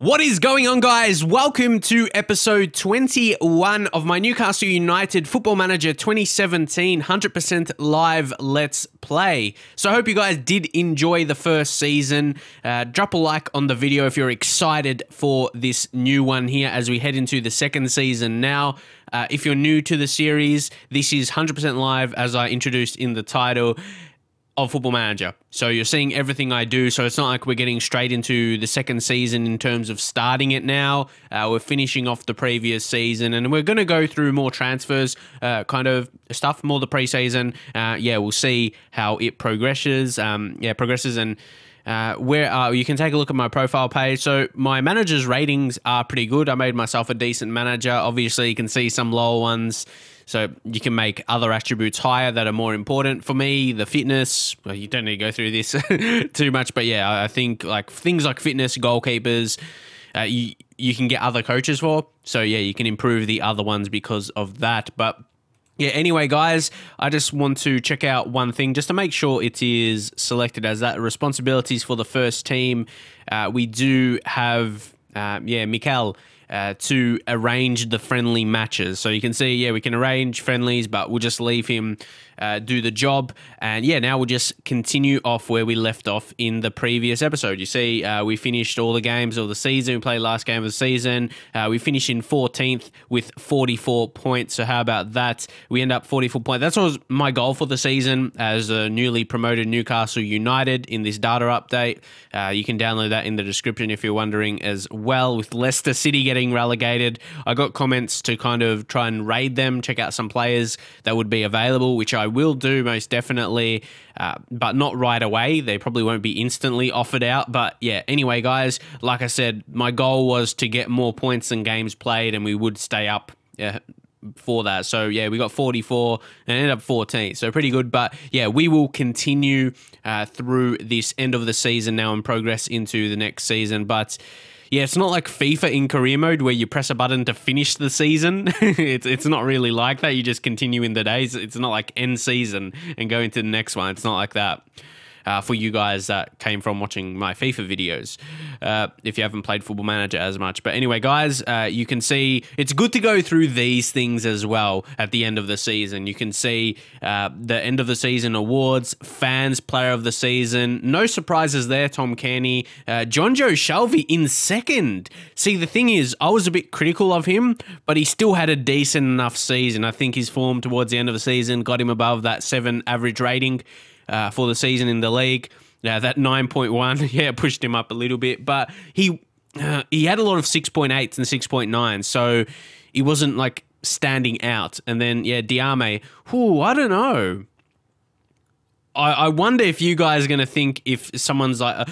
What is going on, guys? Welcome to episode 21 of my Newcastle United Football Manager 2017 100% live Let's Play. So I hope you guys did enjoy the first season. Drop a like on the video if you're excited for this new one here as we head into the second season now. If you're new to the series, this is 100% live as I introduced in the title of Football Manager. So you're seeing everything I do, so it's not like we're getting straight into the second season in terms of starting it now. We're finishing off the previous season, and we're going to go through more transfers, kind of stuff, more the preseason. We'll see how it progresses. And where you can take a look at my profile page. So my manager's ratings are pretty good. I made myself a decent manager. Obviously, you can see some lower ones. So you can make other attributes higher that are more important for me. The fitness, well, you don't need to go through this too much, but yeah, I think like things like fitness, goalkeepers, you can get other coaches for. So yeah, you can improve the other ones because of that. But yeah, anyway, guys, I just want to check out one thing just to make sure it is selected as that. Responsibilities for the first team. We do have, Mikel, to arrange the friendly matches. So you can see, yeah, we can arrange friendlies, but we'll just leave him do the job. And yeah, now we'll just continue off where we left off in the previous episode. You see, we finished all the games of the season. We played last game of the season. We finished in 14th with 44 points. So how about that? We end up 44 points. That was my goal for the season as a newly promoted Newcastle United in this data update. You can download that in the description if you're wondering as well. With Leicester City getting relegated, I got comments to kind of try and raid them, check out some players that would be available, which I will do most definitely, but not right away. They probably won't be instantly offered out. But yeah, anyway, guys, like I said, my goal was to get more points than games played, and we would stay up for that. So yeah, we got 44 and ended up 14, so pretty good. But yeah, we will continue through this end of the season now and progress into the next season. But yeah, it's not like FIFA in career mode where you press a button to finish the season. It's not really like that. You just continue in the days. It's not like end season and go into the next one. It's not like that. For you guys that came from watching my FIFA videos, if you haven't played Football Manager as much. But anyway, guys, you can see it's good to go through these things as well at the end of the season. You can see the end of the season awards, fans, player of the season. No surprises there, Tom Cairney. John Joe Shelby in second. See, the thing is, I was a bit critical of him, but he still had a decent enough season. I think his form towards the end of the season got him above that 7 average rating for the season in the league. That 9.1, yeah, pushed him up a little bit, but he had a lot of 6.8s and 6.9s, so he wasn't like standing out. And then yeah, Diame, I don't know. I wonder if you guys are going to think if someone's like,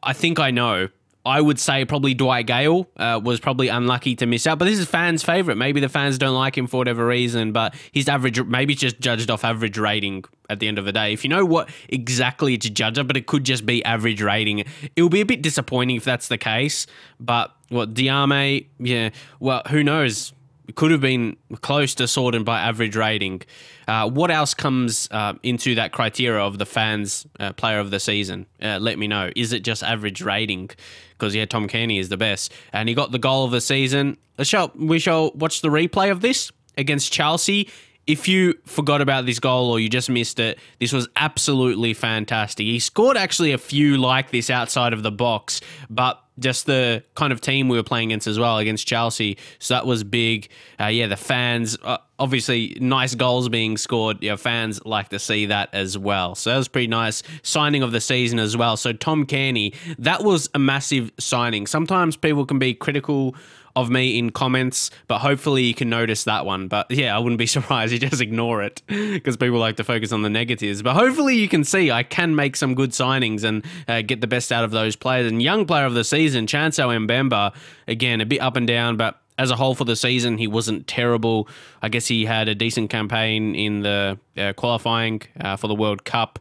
I think I know. I would say probably Dwight Gale was probably unlucky to miss out, but this is fans' favourite. Maybe the fans don't like him for whatever reason, but his average, maybe it's just judged off average rating at the end of the day. If you know what exactly to judge it, but it could just be average rating. It will be a bit disappointing if that's the case, but what, Diame, yeah, well, who knows? It could have been close to sorted by average rating. What else comes into that criteria of the fans' player of the season? Let me know. Is it just average rating? Because yeah, Tom Cairney is the best, and he got the goal of the season. We shall watch the replay of this against Chelsea. If you forgot about this goal or you just missed it, this was absolutely fantastic. He scored actually a few like this outside of the box, but just the kind of team we were playing against as well, against Chelsea. So that was big. Yeah, the fans, obviously nice goals being scored. Yeah, fans like to see that as well. So that was pretty nice. Signing of the season as well. So Tom Cairney, that was a massive signing. Sometimes people can be critical of me in comments, but hopefully you can notice that one. But yeah, I wouldn't be surprised. You just ignore it because people like to focus on the negatives. But hopefully you can see I can make some good signings and get the best out of those players. And young player of the season, Chanso Mbemba, again, a bit up and down, but as a whole for the season, he wasn't terrible. I guess he had a decent campaign in the qualifying for the World Cup,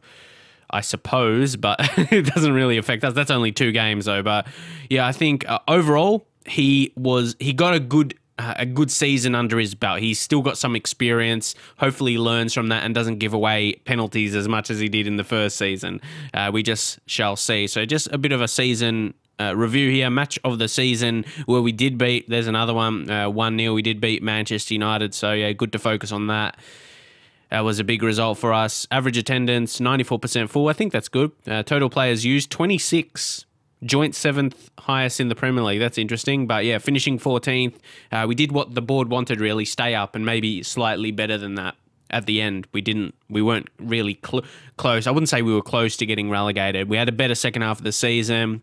I suppose, but it doesn't really affect us. That's only 2 games though. But yeah, I think overall, he got a good season under his belt. He's still got some experience. Hopefully he learns from that and doesn't give away penalties as much as he did in the first season. We just shall see. So just a bit of a season review here. Match of the season where we did beat, there's another one, 1-0. We did beat Manchester United. So, yeah, good to focus on that. That was a big result for us. Average attendance, 94% full. I think that's good. Total players used, 26. Joint 7th highest in the Premier League. That's interesting. But, yeah, finishing 14th. We did what the board wanted, really, stay up and maybe slightly better than that. At the end, we weren't really close. I wouldn't say we were close to getting relegated. We had a better second half of the season.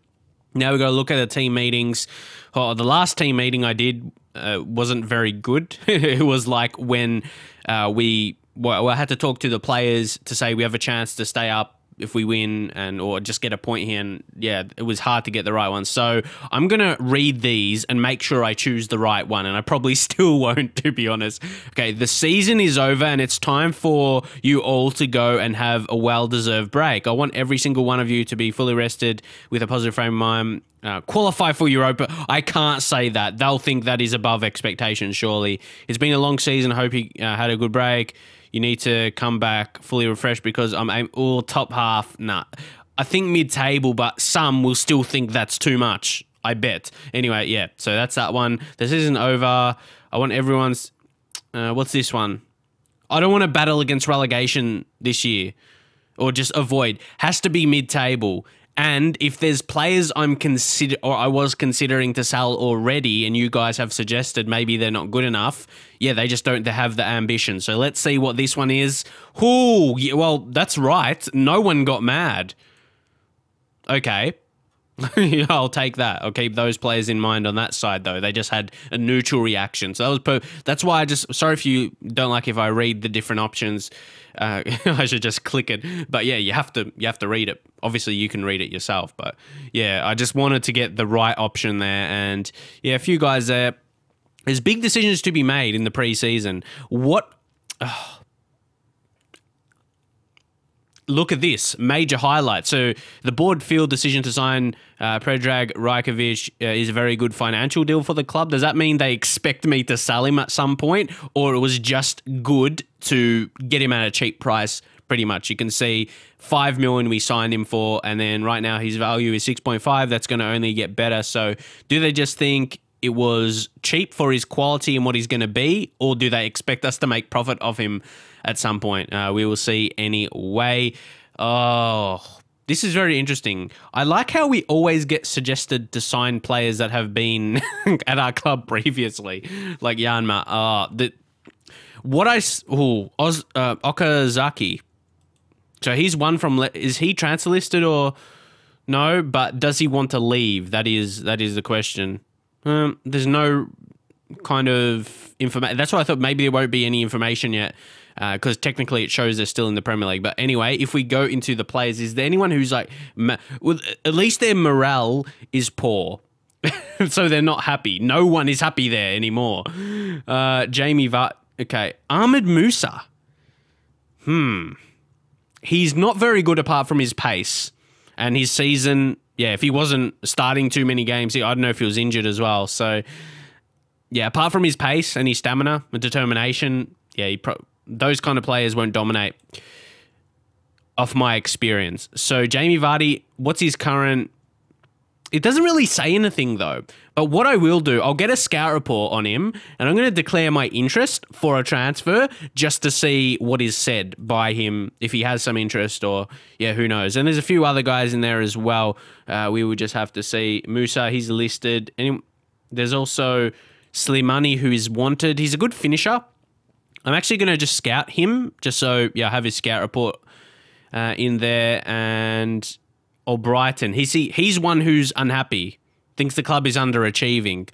Now we've got to look at the team meetings. Oh, the last team meeting I did wasn't very good. It was like when I had to talk to the players to say we have a chance to stay up if we win or just get a point here. And yeah, it was hard to get the right one. So I'm going to read these and make sure I choose the right one. And I probably still won't, to be honest. Okay, the season is over and it's time for you all to go and have a well-deserved break. I want every single one of you to be fully rested with a positive frame of mind. Qualify for Europa. I can't say that. They'll think that is above expectations, surely. It's been a long season. I hope you had a good break. You need to come back fully refreshed because I'm all top half. Nah, I think mid-table, but some will still think that's too much. I bet. Anyway, yeah. So that's that one. This isn't over. I want everyone's. What's this one? I don't want to battle against relegation this year, or just avoid. Has to be mid-table. And if there's players I was considering to sell already and you guys have suggested maybe they're not good enough, yeah, they just don't have the ambition. So let's see what this one is. Ooh, yeah, well, that's right. No one got mad. Okay. Yeah, I'll take that. I'll keep those players in mind on that side, though. They just had a neutral reaction. So that's why sorry if you don't like if I read the different options. I should just click it. But yeah, you have to read it. Obviously, you can read it yourself. But yeah, I just wanted to get the right option there. And yeah, a few guys there. There's big decisions to be made in the preseason. Look at this major highlight. So the board field decision to sign Predrag Rajkovic is a very good financial deal for the club. Does that mean they expect me to sell him at some point, or it was just good to get him at a cheap price? Pretty much, you can see 5 million we signed him for, and then right now his value is 6.5. That's going to only get better. So do they just think it was cheap for his quality and what he's going to be, or do they expect us to make profit of him at some point? We will see anyway. Oh, this is very interesting. I like how we always get suggested to sign players that have been at our club previously, like Yanma. Okazaki. So he's one from. Is he transfer listed or no? But does he want to leave? That is the question. There's no kind of information. That's why I thought maybe there won't be any information yet, because technically it shows they're still in the Premier League. But anyway, if we go into the players, is there anyone who's like, at least their morale is poor, so they're not happy. No one is happy there anymore. Jamie Vart. Okay, Ahmed Musa. He's not very good apart from his pace and his season. Yeah, if he wasn't starting too many games, I don't know if he was injured as well. So, yeah, apart from his pace and his stamina and determination, yeah, those kind of players won't dominate off my experience. So, Jamie Vardy, what's his current... It doesn't really say anything, though. But what I will do, I'll get a scout report on him, and I'm going to declare my interest for a transfer just to see what is said by him, if he has some interest or, yeah, who knows. And there's a few other guys in there as well. We will just have to see. Musa, he's listed. And there's also Slimani, who is wanted. He's a good finisher. I'm actually going to just scout him, just so, yeah, I have his scout report in there. And... Brighton. He's one who's unhappy, thinks the club is underachieving,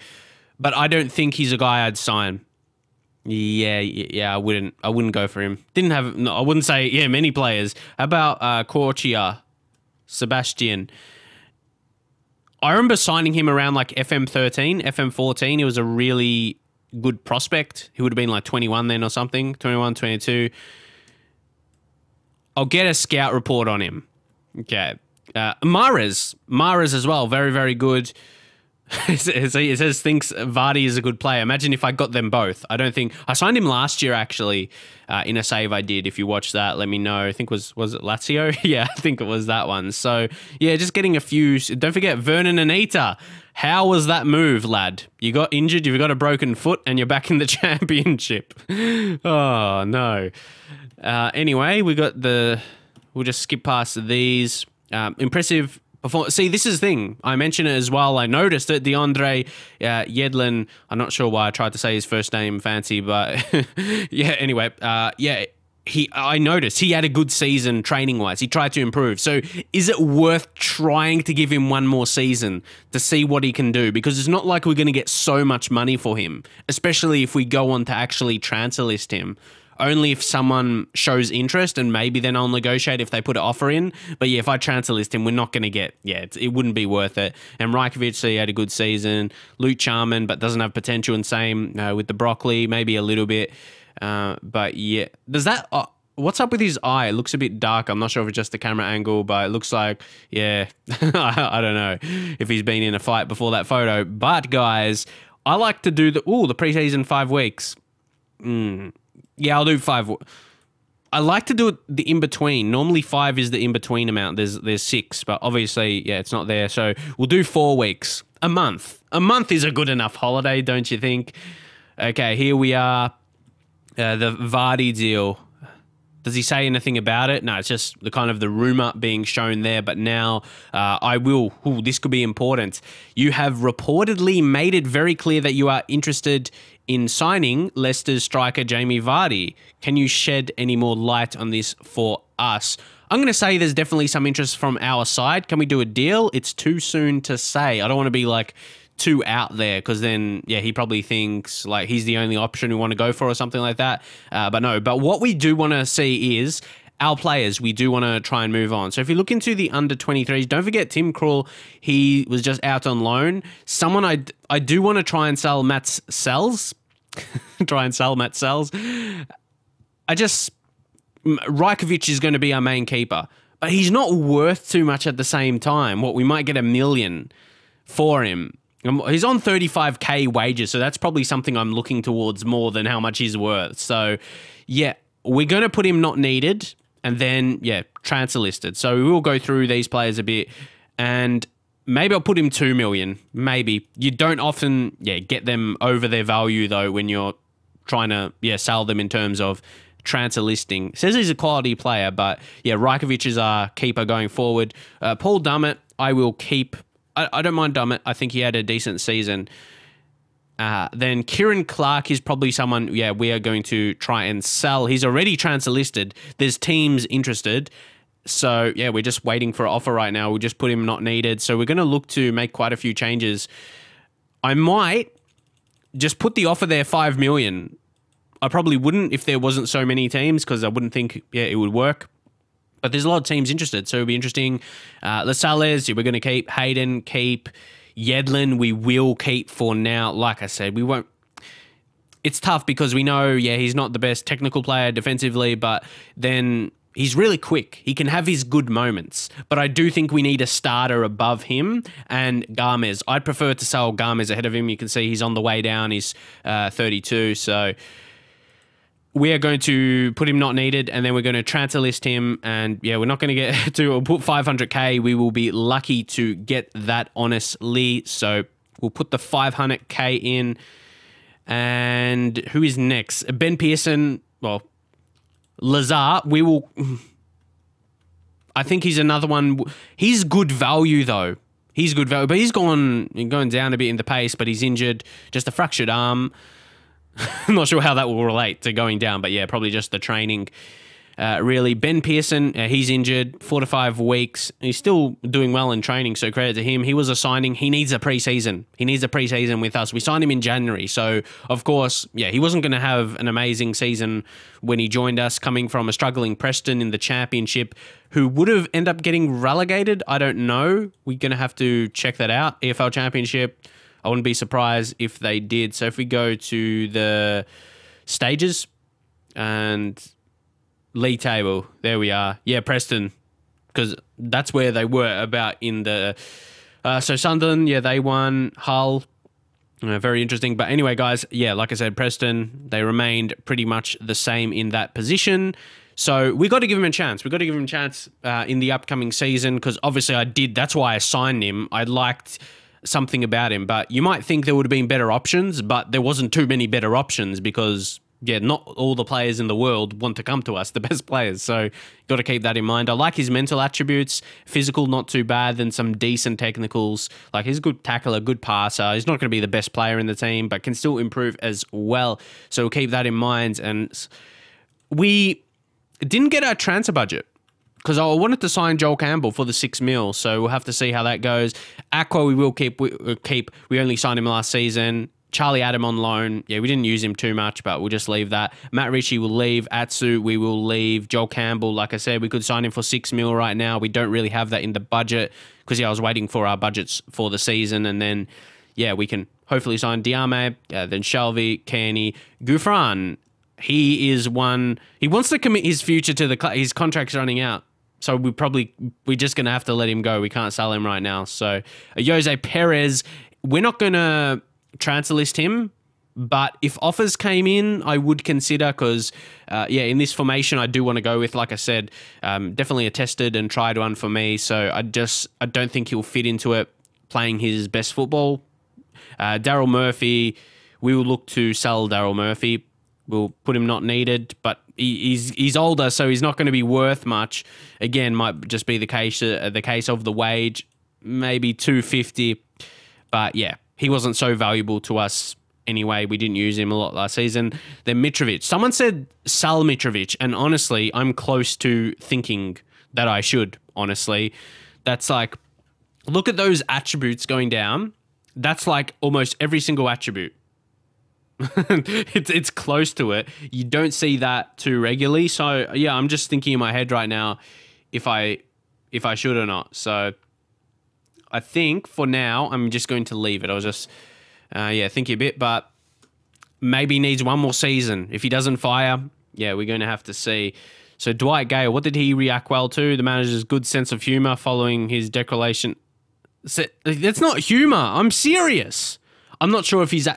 but I don't think he's a guy I'd sign. Yeah, I wouldn't go for him. I wouldn't say many players. How about Corchia, Sebastian? I remember signing him around like FM13, FM14. He was a really good prospect. He would have been like 21 then or something, 21, 22. I'll get a scout report on him. Okay. Mahrez as well, very, very good. It says thinks Vardy is a good player. Imagine if I got them both. I don't think I signed him last year actually. In a save I did. If you watch that, let me know. I think was it Lazio? Yeah, I think it was that one. So yeah, just getting a few. Don't forget Vernon Anita. How was that move, lad? You got injured. You've got a broken foot, and you're back in the championship. Oh no. Anyway, we'll just skip past these. Impressive performance. See, this is the thing. I mentioned it as well. I noticed it. DeAndre Yedlin. I'm not sure why I tried to say his first name fancy, but yeah. Anyway, yeah. I noticed he had a good season training-wise. He tried to improve. So is it worth trying to give him one more season to see what he can do? Because it's not like we're going to get so much money for him, especially if we go on to actually transfer list him. Only if someone shows interest, and maybe then I'll negotiate if they put an offer in. But yeah, if I transfer list him, we're not going to get, it wouldn't be worth it. And Rajkovic, so he had a good season. Luke Charman, but doesn't have potential, and same with the Broccoli, maybe a little bit. But yeah, does that, what's up with his eye? It looks a bit dark. I'm not sure if it's just the camera angle, but it looks like, yeah, I don't know if he's been in a fight before that photo. But guys, I like to do the preseason 5 weeks. Yeah, I'll do 5. I like to do it the in-between. Normally 5 is the in-between amount. There's 6, but obviously, yeah, it's not there. So we'll do 4 weeks. A month. A month is a good enough holiday, don't you think? Okay, here we are. The Vardy deal. Does he say anything about it? No, it's just the kind of the rumor being shown there. But now I will. This could be important. You have reportedly made it very clear that you are interested in signing Leicester's striker Jamie Vardy. Can you shed any more light on this for us? I'm going to say there's definitely some interest from our side. Can we do a deal? It's too soon to say. I don't want to be like too out there, because then, yeah, he probably thinks like he's the only option we want to go for or something like that. But no, but what we do want to see is our players. We do want to try and move on. So if you look into the under 23s, don't forget Tim Krul. He was just out on loan. Someone I do want to try and sell Matt Sells. Rajkovic is going to be our main keeper, but he's not worth too much at the same time. We might get $1 million for him. He's on 35k wages, so that's probably something I'm looking towards more than how much he's worth. So, yeah, we're going to put him not needed, and then, yeah, transfer listed. So we will go through these players a bit, and maybe I'll put him 2 million. Maybe. You don't often, get them over their value, though, when you're trying to, sell them in terms of transfer listing. Says he's a quality player, but, Rajkovic is our keeper going forward. Paul Dummett, I will keep. I don't mind Dummett. I think he had a decent season. Then Kieran Clark is probably someone, we are going to try and sell. He's already transfer listed. There's teams interested. So, we're just waiting for an offer right now. We'll just put him not needed. So we're going to look to make quite a few changes. I might just put the offer there, 5 million. I probably wouldn't if there wasn't so many teams, because I wouldn't think, it would work. But there's a lot of teams interested, so it'll be interesting. Lascelles, we're going to keep. Hayden, keep. Yedlin, we will keep for now. Like I said, we won't. It's tough because we know, he's not the best technical player defensively, but then he's really quick. He can have his good moments. But I do think we need a starter above him and Gomez. I'd prefer to sell Gomez ahead of him. You can see he's on the way down. He's 32, so we are going to put him not needed, and then we're going to transfer list him, and we're not going to get to we'll put 500k. We will be lucky to get that, honestly. So we'll put the 500k in. And who is next? Ben Pearson. Well, Lazar. We will. I think he's another one. He's good value though. He's good value, but he's going down a bit in the pace. But he's injured, just a fractured arm. I'm not sure how that will relate to going down, but probably just the training. Really, Ben Pearson, he's injured, 4 to 5 weeks. He's still doing well in training, so credit to him. He was a signing. He needs a preseason. He needs a preseason with us. We signed him in January, so of course, he wasn't going to have an amazing season when he joined us, coming from a struggling Preston in the Championship, who would have ended up getting relegated. I don't know. We're going to have to check that out. EFL Championship, I wouldn't be surprised if they did. So if we go to the stages and league table, there we are. Yeah, Preston, because that's where they were about in the So Sunderland, yeah, they won. Hull, very interesting. But anyway, guys, yeah, like I said, Preston, they remained pretty much the same in that position. So we got to give him a chance. We got to give him a chance in the upcoming season because obviously I did. That's why I signed him. I liked something about him. But you might think there would have been better options, but there wasn't too many better options because, yeah, not all the players in the world want to come to us, the best players. So got to keep that in mind. I like his mental attributes. Physical, not too bad. Then some decent technicals. Like he's a good tackler, good passer. He's not going to be the best player in the team, but can still improve as well. So we'll keep that in mind. And we didn't get our transfer budget because I wanted to sign Joel Campbell for the $6 million. So we'll have to see how that goes. Aqua, we will keep. We only signed him last season. Charlie Adam on loan. Yeah, we didn't use him too much, but we'll just leave that. Matt Ritchie will leave. Atsu, we will leave. Joel Campbell, like I said, we could sign him for $6 million right now. We don't really have that in the budget because, yeah, I was waiting for our budgets for the season. And then, yeah, we can hopefully sign Diame, then Shelby, Kearney, Gouffran. He is one. He wants to commit his future to his contract's running out. So we're just going to have to let him go. We can't sell him right now. So Jose Perez, we're not going to transfer list him, but if offers came in, I would consider because, yeah, in this formation, I do want to go with, like I said, definitely a tested and tried one for me. So I don't think he'll fit into it playing his best football. Daryl Murphy, we will look to sell Daryl Murphy. We'll put him not needed, but he's older, so he's not going to be worth much. Again, might just be the case of the wage, maybe $250, but yeah. He wasn't so valuable to us anyway. We didn't use him a lot last season. Then Mitrovic. Someone said sell Mitrovic, and honestly, I'm close to thinking that I should, honestly. That's like, look at those attributes going down. That's like almost every single attribute. It's close to it. You don't see that too regularly. So, yeah, I'm just thinking in my head right now if I should or not. So I think for now, I'm just going to leave it. I was just, thinking a bit, but maybe needs one more season. If he doesn't fire, yeah, we're going to have to see. So Dwight Gale, what did he react well to? The manager's good sense of humour following his declaration. That's not humour. I'm serious. I'm not sure if he's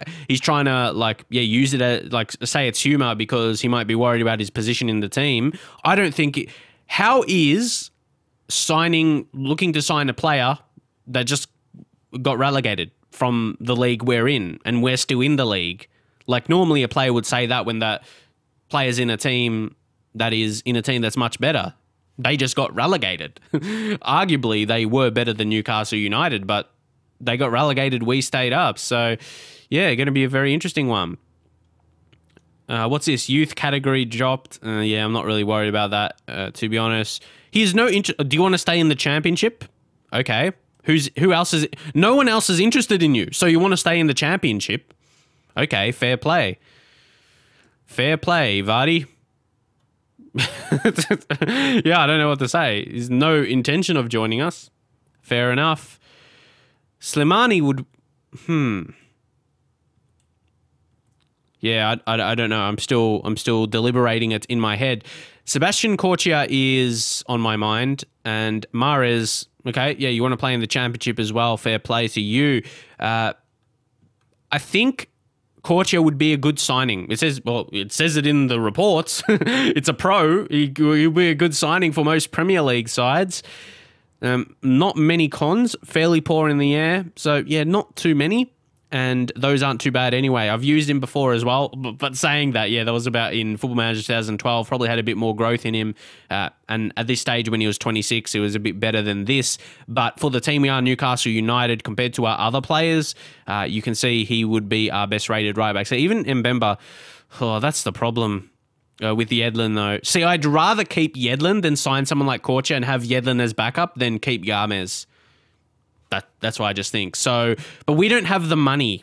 trying to use it as say it's humour because he might be worried about his position in the team. I don't think. How is looking to sign a player that just got relegated from the league we're in and we're still in the league? Like normally a player would say that when that player's in a team that's much better. They just got relegated. Arguably, they were better than Newcastle United, but they got relegated. We stayed up. So, yeah, going to be a very interesting one. What's this? Youth category dropped. Yeah, I'm not really worried about that, to be honest. Here's no interest. Do you want to stay in the championship? Okay. Who else is? No one else is interested in you. So you want to stay in the championship? Okay, fair play. Fair play, Vardy. Yeah, I don't know what to say. There's no intention of joining us. Fair enough. Slimani would... Yeah, I don't know. I'm still deliberating it in my head. Sebastian Corchia is on my mind, and Mahrez. Okay, yeah, you want to play in the championship as well. Fair play to you. I think Corchia would be a good signing. It says it in the reports. It's a pro. He'll be a good signing for most Premier League sides. Not many cons. Fairly poor in the air. So yeah, not too many. And those aren't too bad anyway. I've used him before as well. But saying that, yeah, that was about in Football Manager 2012. Probably had a bit more growth in him. And at this stage, when he was 26, it was a bit better than this. But for the team we are, Newcastle United, compared to our other players, you can see he would be our best rated right back. So even Mbemba, that's the problem with Yedlin, though. See, I'd rather keep Yedlin than sign someone like Korcha and have Yedlin as backup than keep Yarmez. That's what I just think. So, but we don't have the money.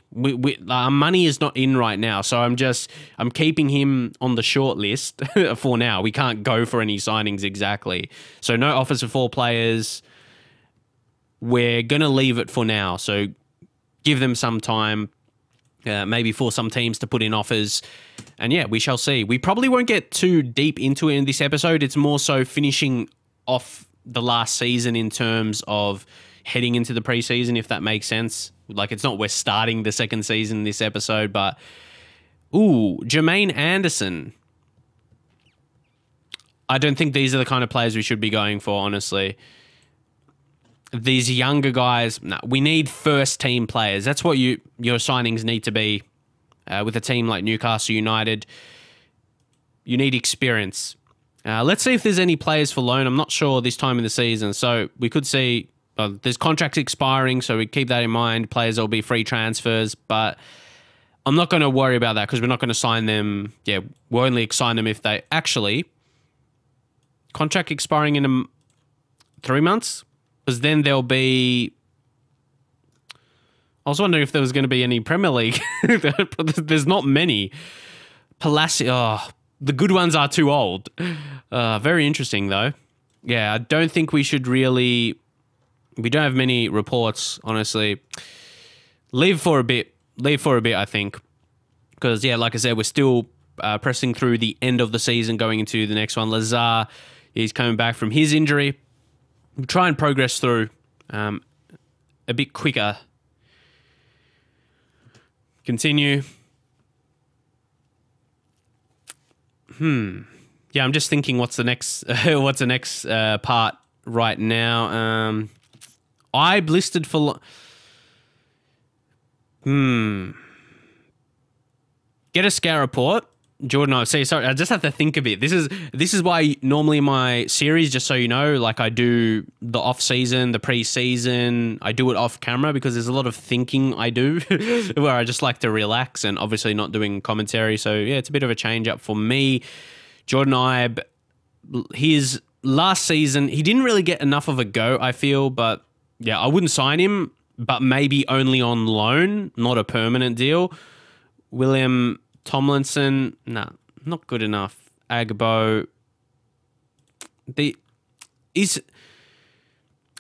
Our money is not in right now. So I'm keeping him on the short list for now. We can't go for any signings exactly. So no offers for 4 players. We're going to leave it for now. So give them some time, maybe for some teams to put in offers. And yeah, we shall see. We probably won't get too deep into it in this episode. It's more so finishing off the last season in terms of, heading into the preseason, if that makes sense. Like, it's not we're starting the second season this episode, but ooh, Jermaine Anderson. I don't think these are the kind of players we should be going for, honestly. These younger guys, no, we need first-team players. That's what your signings need to be with a team like Newcastle United. You need experience. Let's see if there's any players for loan. I'm not sure this time in the season, so we could see there's contracts expiring, so we keep that in mind. Players will be free transfers, but I'm not going to worry about that because we're not going to sign them. Yeah, we'll only sign them if they actually... Contract expiring in 3 months? Because then there'll be... I was wondering if there was going to be any Premier League. There's not many. Palacio... Oh, the good ones are too old. Very interesting, though. Yeah, I don't think we should really... We don't have many reports, honestly. Leave for a bit, I think. Because, yeah, like I said, we're still pressing through the end of the season, going into the next one. Lazar... He's coming back from his injury. We'll try and progress through a bit quicker. Continue. Yeah, I'm just thinking what's the next part right now. I blistered for... Get a scout report. Jordan, sorry, I just have to think a bit. This is why normally in my series, just so you know, like I do the off season, the pre-season, I do it off camera because there's a lot of thinking I do where I just like to relax and obviously not doing commentary. So yeah, it's a bit of a change up for me. Jordan Ibe, his last season, he didn't really get enough of a go, I feel, but yeah, I wouldn't sign him, but maybe only on loan, not a permanent deal. William Tomlinson, nah, not good enough. Agbo,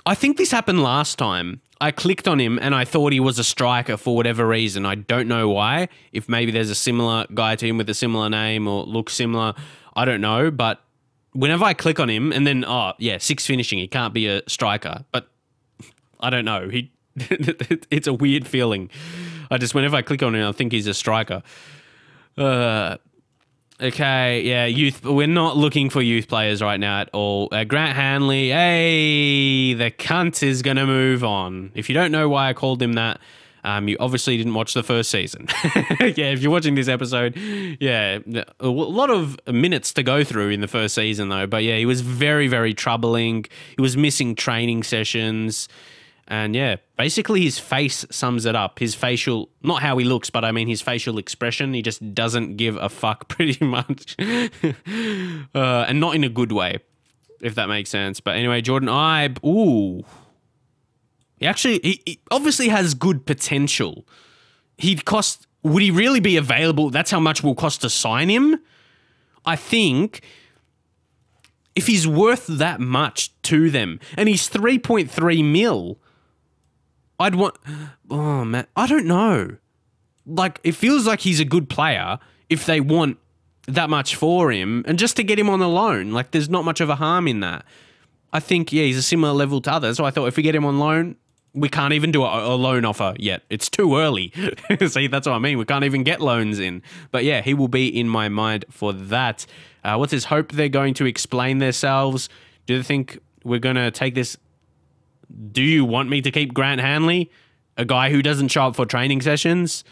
I think this happened last time. I clicked on him and I thought he was a striker for whatever reason. I don't know why. If maybe there's a similar guy to him with a similar name or looks similar, I don't know. But whenever I click on him and then, oh yeah, 6 finishing, he can't be a striker. But I don't know. It's a weird feeling. Whenever I click on him, I think he's a striker. Okay, yeah, youth. We're not looking for youth players right now at all. Grant Hanley, hey, the cunt is going to move on. If you don't know why I called him that, you obviously didn't watch the first season. Yeah, if you're watching this episode, yeah, a lot of minutes to go through in the first season though. But yeah, he was very, very troubling. He was missing training sessions. And yeah, basically his face sums it up. His facial, not how he looks, but I mean his facial expression. He just doesn't give a fuck pretty much. And not in a good way, if that makes sense. But anyway, Jordan Ibe, ooh. He obviously has good potential. Would he really be available? That's how much it will cost to sign him? I think if he's worth that much to them, and he's 3.3 mil, I'd want... Oh, man. I don't know. Like, it feels like he's a good player if they want that much for him. And just to get him on a loan, like, there's not much of a harm in that. I think, yeah, he's a similar level to others. So I thought if we get him on loan, we can't even do a loan offer yet. It's too early. See, that's what I mean. We can't even get loans in. But yeah, he will be in my mind for that. What's his hope? They're going to explain themselves. Do they think we're going to take this... Do you want me to keep Grant Hanley? A guy who doesn't show up for training sessions?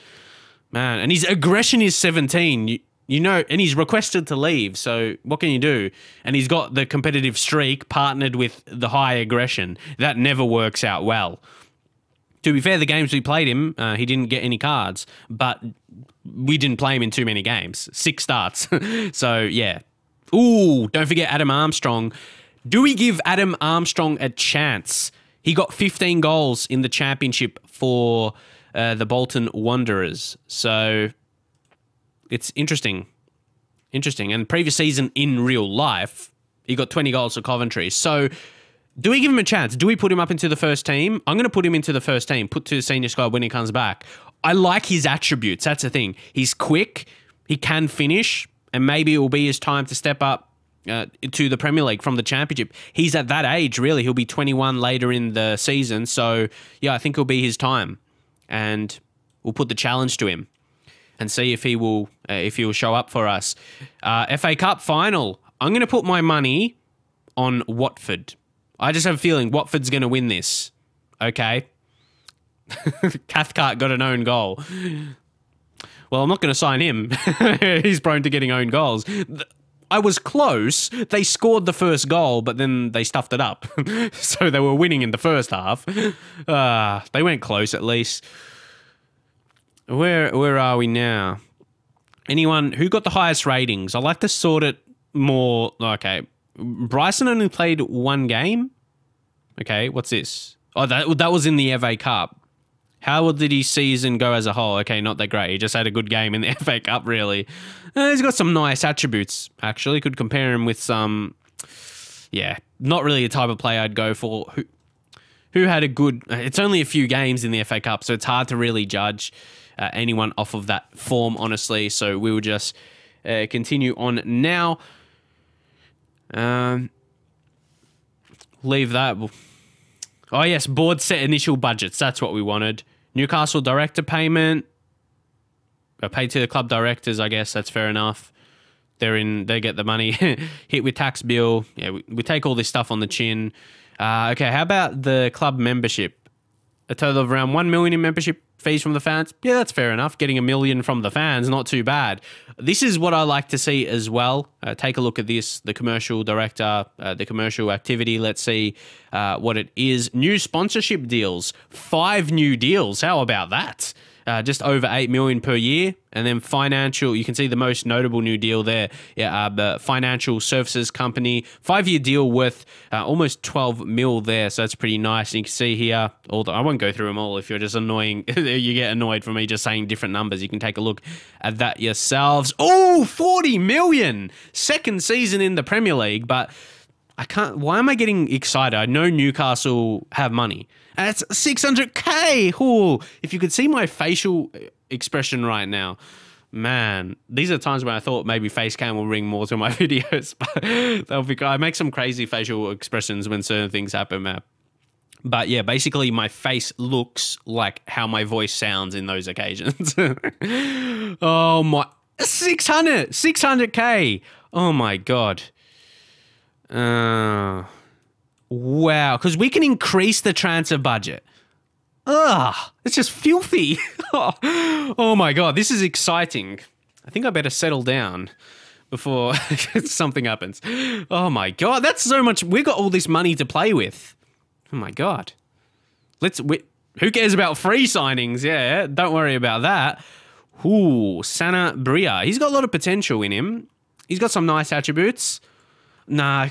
Man, and his aggression is 17. You know, and he's requested to leave, so what can you do? And he's got the competitive streak partnered with the high aggression. That never works out well. To be fair, the games we played him, he didn't get any cards, but we didn't play him in too many games. 6 starts. So, yeah. Ooh, don't forget Adam Armstrong. Do we give Adam Armstrong a chance? He got 15 goals in the championship for the Bolton Wanderers. So it's interesting. Interesting. And previous season in real life, he got 20 goals for Coventry. So do we give him a chance? Do we put him up into the first team? I'm going to put him into the first team, put to the senior squad when he comes back. I like his attributes. That's the thing. He's quick. He can finish. And maybe it will be his time to step up to the Premier League from the Championship. He's at that age, really. He'll be 21 later in the season. So, yeah, I think it'll be his time. And we'll put the challenge to him and see if he will show up for us. FA Cup final. I'm going to put my money on Watford. I just have a feeling Watford's going to win this. Okay. Cathcart got an own goal. Well, I'm not going to sign him. He's prone to getting own goals. I was close. They scored the first goal, but then they stuffed it up. So they were winning in the first half. They went close at least. Where are we now? Anyone who got the highest ratings? I like to sort it more. Okay. Bryson only played one game. Okay, what's this? Oh, that was in the FA Cup. How did his season go as a whole? Okay, not that great. He just had a good game in the FA Cup, really. He's got some nice attributes, actually. Could compare him with some... Yeah, not really a type of player I'd go for. Who had a good... It's only a few games in the FA Cup, so it's hard to really judge anyone off of that form, honestly. So we will just continue on now. Leave that. Oh, yes, board set initial budgets. That's what we wanted. Newcastle director payment. Paid to the club directors, I guess. That's fair enough. They get the money. Hit with tax bill. Yeah, we take all this stuff on the chin. Okay, how about the club membership? A total of around 1 million in membership fees from the fans. Yeah, that's fair enough. Getting $1 million from the fans, not too bad. This is what I like to see as well. Take a look at this. The commercial director, the commercial activity. Let's see what it is. New sponsorship deals. 5 new deals. How about that? Just over 8 million per year. And then financial, you can see the most notable new deal there. Yeah, the financial services company, 5-year deal worth almost 12 mil there. So that's pretty nice. And you can see here, I won't go through them all. If you're just annoying, you get annoyed from me just saying different numbers. You can take a look at that yourselves. Oh, 40 million. Second season in the Premier League, but I can't, why am I getting excited? I know Newcastle have money. And it's 600K. Ooh, if you could see my facial expression right now, man, these are times when I thought maybe face cam will ring more to my videos. But that'll be, I make some crazy facial expressions when certain things happen, man. But yeah, basically my face looks like how my voice sounds in those occasions. Oh my, 600K. Oh my God. Wow, because we can increase the transfer budget. Ugh, it's just filthy. Oh my God, this is exciting. I think I better settle down before something happens. Oh my God, that's so much. We've got all this money to play with. Oh my God. Who cares about free signings? Yeah, don't worry about that. Ooh, Sana Bria. He's got a lot of potential in him. He's got some nice attributes. Nah,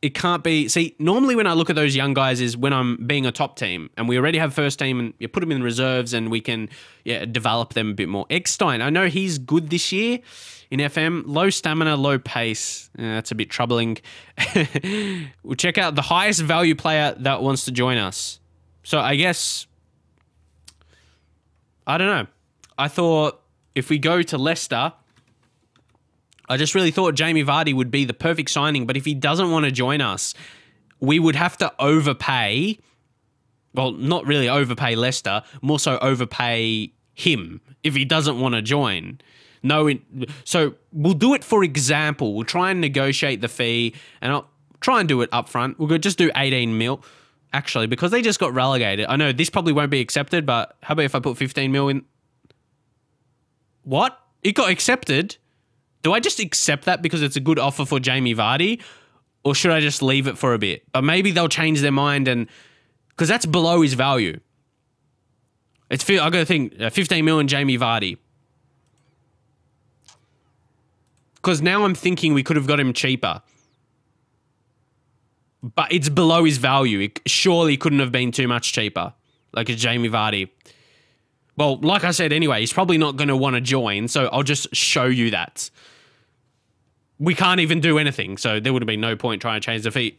it can't be. See, normally when I look at those young guys is when I'm being a top team and we already have first team and you put them in reserves and we can develop them a bit more. Eckstein, I know he's good this year in FM. Low stamina, low pace. That's a bit troubling. We'll check out the highest value player that wants to join us. So I guess, I don't know. I thought if we go to Leicester, I just really thought Jamie Vardy would be the perfect signing, but if he doesn't want to join us, we would have to overpay. Well, not really overpay Leicester, more so overpay him if he doesn't want to join. So we'll do it for example. We'll try and negotiate the fee, and I'll try and do it up front. We'll just do 18 mil. Actually, because they just got relegated. I know this probably won't be accepted, but how about if I put 15 mil in? What? It got accepted? Do I just accept that because it's a good offer for Jamie Vardy? Or should I just leave it for a bit? But maybe they'll change their mind, and because that's below his value. I got to think 15 million Jamie Vardy. Because now I'm thinking we could have got him cheaper. But it's below his value. It surely couldn't have been too much cheaper. Like a Jamie Vardy. Well, like I said anyway, he's probably not going to want to join, so I'll just show you that. We can't even do anything, so there would have been no point trying to change the fee.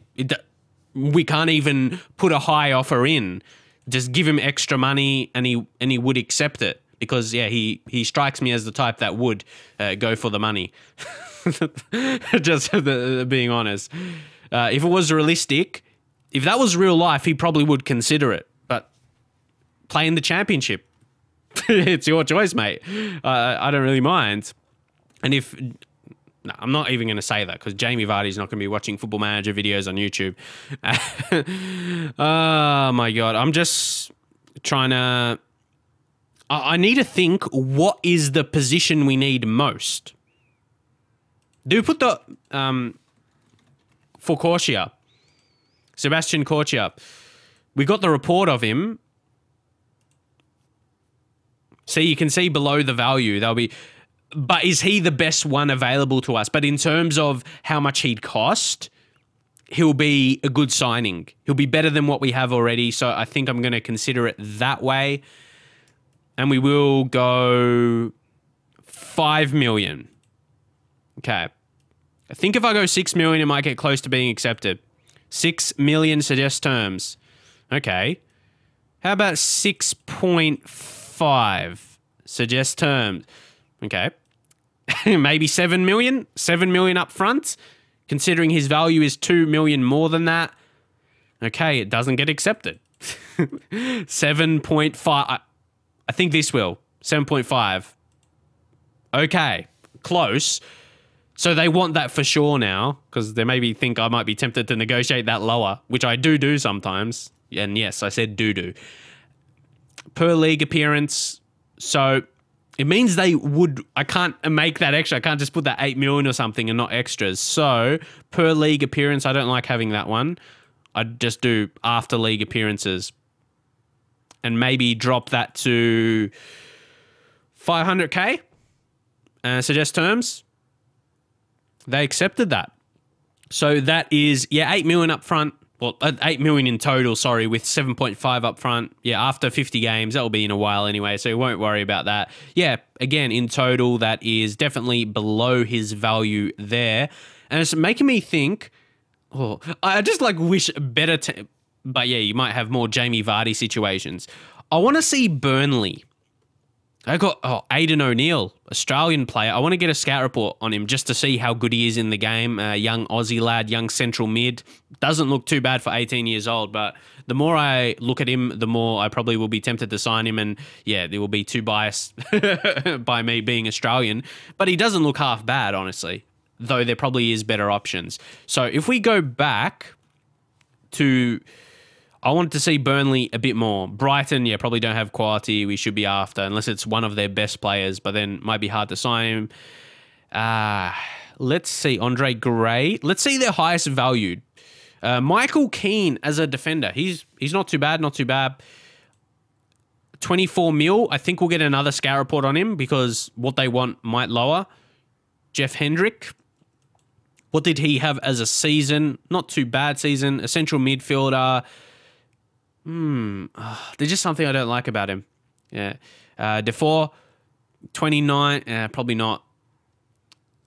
We can't even put a high offer in. Just give him extra money and he would accept it. because, yeah, he strikes me as the type that would go for the money. Just being honest. If it was realistic, if that was real life, he probably would consider it. But playing the championship, it's your choice, mate. I don't really mind. And if... No, I'm not even going to say that because Jamie Vardy's not going to be watching Football Manager videos on YouTube. Oh, my God. I'm just trying to... I need to think, what is the position we need most? Do we put the... for Corsia, Sebastian Corsia, we got the report of him. See, you can see below the value. There'll be... But is he the best one available to us? But in terms of how much he'd cost, he'll be a good signing. He'll be better than what we have already. So I think I'm going to consider it that way. And we will go 5 million. Okay. I think if I go 6 million, it might get close to being accepted. 6 million suggest terms. Okay. How about 6.5 suggest terms? Okay. Maybe 7 million? 7 million up front? Considering his value is 2 million more than that. Okay, it doesn't get accepted. 7.5. I think this will. 7.5. Okay, close. So they want that for sure now, because they maybe think I might be tempted to negotiate that lower, which I do sometimes. And yes, I said do. Per league appearance. So... it means they would... I can't make that extra. I can't just put that 8 million or something and not extras. So, per league appearance, I don't like having that one. I'd just do after league appearances. And maybe drop that to 500k. Suggest terms. They accepted that. So, that is, 8 million up front. Well, 8 million in total, sorry, with 7.5 up front. Yeah, after 50 games, that will be in a while anyway, so you won't worry about that. Yeah, again, in total, that is definitely below his value there. And it's making me think, I just wish better, but yeah, you might have more Jamie Vardy situations. I want to see Burnley. I got Aidan O'Neill, Australian player. I want to get a scout report on him just to see how good he is in the game. Young Aussie lad, young central mid. Doesn't look too bad for 18 years old, but the more I look at him, the more I probably will be tempted to sign him. And yeah, they will be too biased by me being Australian. But he doesn't look half bad, honestly, though there probably is better options. So if we go back to... I wanted to see Burnley a bit more. Brighton, yeah, probably don't have quality we should be after, unless it's one of their best players, but then it might be hard to sign him. Let's see, Andre Gray. Let's see their highest valued. Michael Keane as a defender. He's not too bad, 24 mil. I think we'll get another scout report on him because what they want might lower. Jeff Hendrick. What did he have as a season? Not too bad season. A central midfielder. There's just something I don't like about him. Yeah. Defoe, 29. Probably not.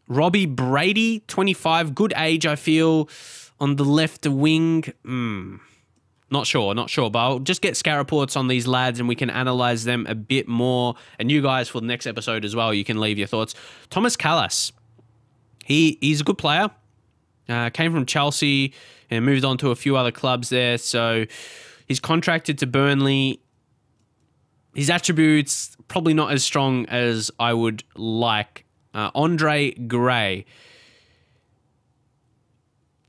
Robbie Brady, 25. Good age, I feel. On the left wing. Not sure. But I'll just get scout reports on these lads and we can analyze them a bit more. And you guys, for the next episode as well, you can leave your thoughts. Thomas Callas. He's a good player. Came from Chelsea and moved on to a few other clubs there. So... he's contracted to Burnley. His attributes probably not as strong as I would like. Andre Gray.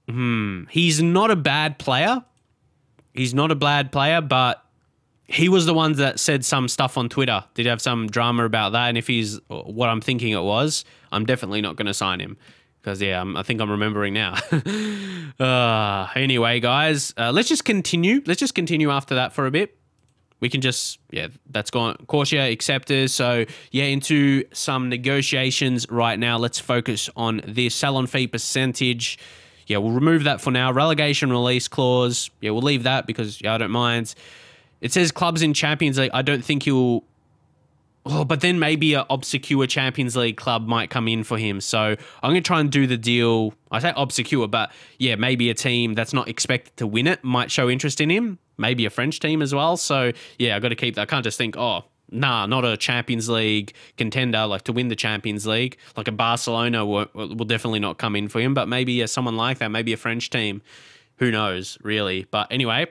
He's not a bad player. But he was the one that said some stuff on Twitter. Did have some drama about that. And if he's what I'm thinking it was, I'm definitely not going to sign him. Because, yeah, I think I'm remembering now. Anyway, guys, let's just continue. Let's just continue after that for a bit. We can just, yeah, that's gone. Corsia accepted. So, yeah, into some negotiations right now. Let's focus on this. Sell-on fee percentage. Yeah, we'll remove that for now. Relegation release clause. Yeah, we'll leave that because, yeah, I don't mind. It says clubs in Champions League. I don't think he'll... but then maybe an obscure Champions League club might come in for him. So I'm going to try and do the deal. I say obscure, but yeah, maybe a team that's not expected to win it might show interest in him. Maybe a French team as well. So yeah, I've got to keep that. I can't just think, Nah, not a Champions League contender, like to win the Champions League. Like a Barcelona will definitely not come in for him, but maybe someone like that, maybe a French team. Who knows, really? But anyway,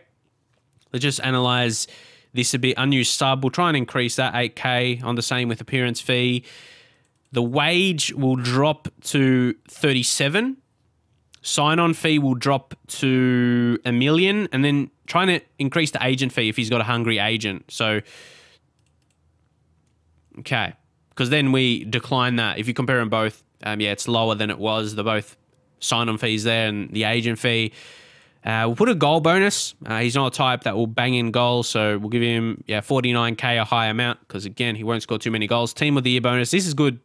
let's just analyze this a bit. Unused sub, we'll try and increase that 8K on the same with appearance fee. The wage will drop to 37. Sign-on fee will drop to $1 million, and then trying to increase the agent fee if he's got a hungry agent. So, okay, because then we decline that. If you compare them both, yeah, it's lower than it was. They're both sign-on fees there and the agent fee. We'll put a goal bonus. He's not a type that will bang in goals, so we'll give him 49K, a high amount, because, again, he won't score too many goals. Team of the Year bonus. This is good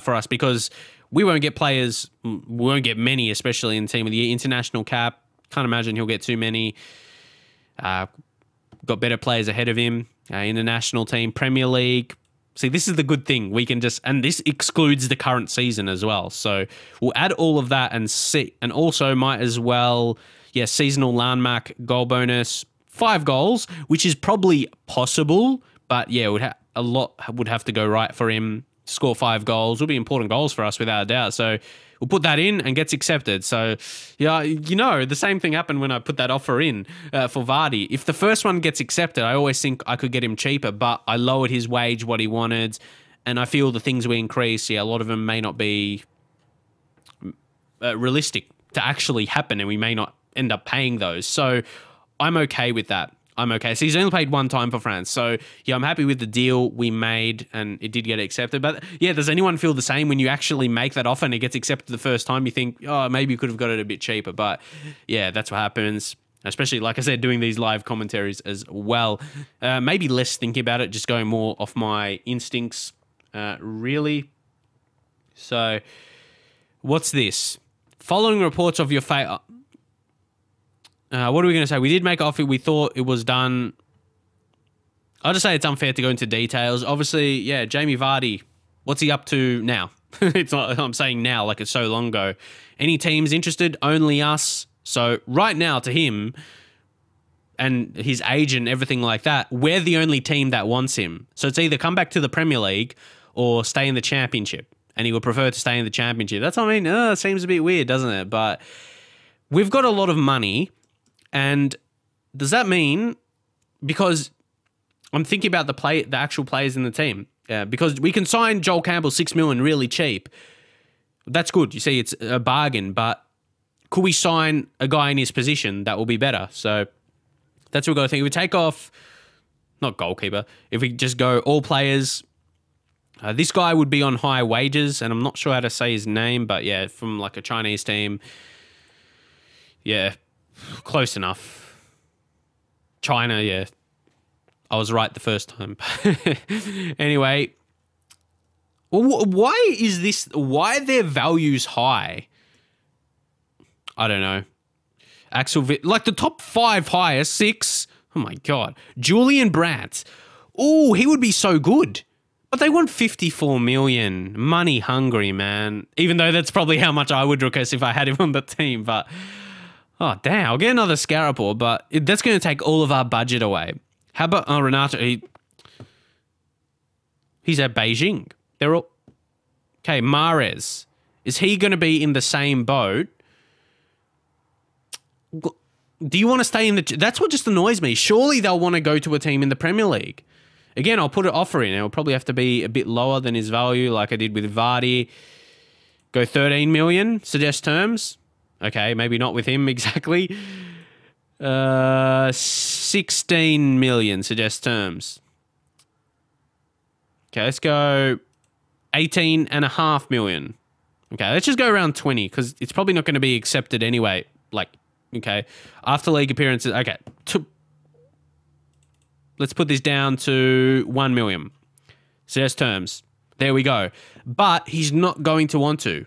for us because we won't get players, we won't get many, especially in Team of the Year. International cap, can't imagine he'll get too many. Got better players ahead of him. International team, Premier League. See, this is the good thing. We can just, and this excludes the current season as well. So we'll add all of that and see, and also might as well, seasonal landmark goal bonus, 5 goals, which is probably possible, but a lot would have to go right for him. Score 5 goals will be important goals for us without a doubt. So we'll put that in and gets accepted. So, the same thing happened when I put that offer in for Vardy. If the first one gets accepted, I always think I could get him cheaper, but I lowered his wage, what he wanted, and I feel the things we increase, a lot of them may not be realistic to actually happen, and we may not end up paying those. So I'm okay with that. I'm okay. So he's only played one time for France. So, I'm happy with the deal we made, and it did get accepted. But, does anyone feel the same when you actually make that offer and it gets accepted the first time? You think, maybe you could have got it a bit cheaper. But, that's what happens, especially, like I said, doing these live commentaries as well. Maybe less thinking about it, just going more off my instincts, really. So, what's this? Following reports of your fate... what are we going to say? We did make an offer. We thought it was done. I'll just say it's unfair to go into details. Obviously, Jamie Vardy, what's he up to now? It's not, I'm saying now like it's so long ago. Any teams interested? Only us. So right now to him and his agent, everything like that, we're the only team that wants him. So it's either come back to the Premier League or stay in the Championship. And he would prefer to stay in the Championship. That's what I mean. It seems a bit weird, doesn't it? But we've got a lot of money. And does that mean, because I'm thinking about the actual players in the team, because we can sign Joel Campbell $6 million really cheap. That's good. You see, it's a bargain, but could we sign a guy in his position that will be better? So that's what we've got to think. If we take off, not goalkeeper, if we just go all players, this guy would be on high wages, and I'm not sure how to say his name, but from like a Chinese team. Close enough. China, I was right the first time. Anyway, why are their values high? I don't know. Like the top 5 highest, 6. Oh my God. Julian Brandt. Oh, he would be so good. But they want 54 million. Money hungry, man. Even though that's probably how much I would request if I had him on the team, but... Oh, damn. I'll get another Scarapore, but that's going to take all of our budget away. How about Renato? He's at Beijing. They're all... Okay, Mahrez. Is he going to be in the same boat? Do you want to stay in the... That's what just annoys me. Surely they'll want to go to a team in the Premier League. Again, I'll put an offer in. It'll probably have to be a bit lower than his value, like I did with Vardy. Go 13 million, suggest terms. Okay, maybe not with him exactly. 16 million, suggest terms. Okay, let's go 18.5 million. Okay, let's just go around 20 because it's probably not going to be accepted anyway. Like, okay, after league appearances. Okay, let's put this down to 1 million. Suggest terms. There we go. But he's not going to want to.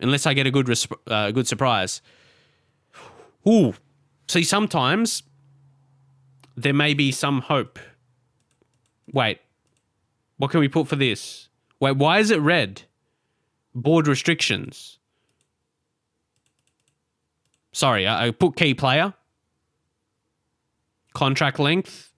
Unless I get a good surprise. Ooh. See, sometimes there may be some hope. Wait. What can we put for this? Wait, why is it red? Board restrictions. Sorry, I put key player. Contract length.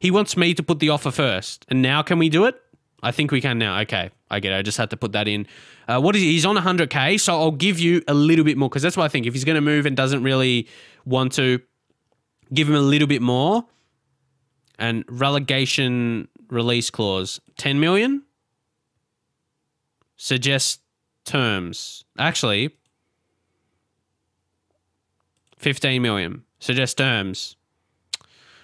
He wants me to put the offer first. And now can we do it? I think we can now. Okay, I get it. I just had to put that in. What is he? He's on 100K, so I'll give you a little bit more because that's what I think. If he's going to move and doesn't really want to, give him a little bit more. And relegation release clause, 10 million? Suggest terms. Actually, 15 million. Suggest terms.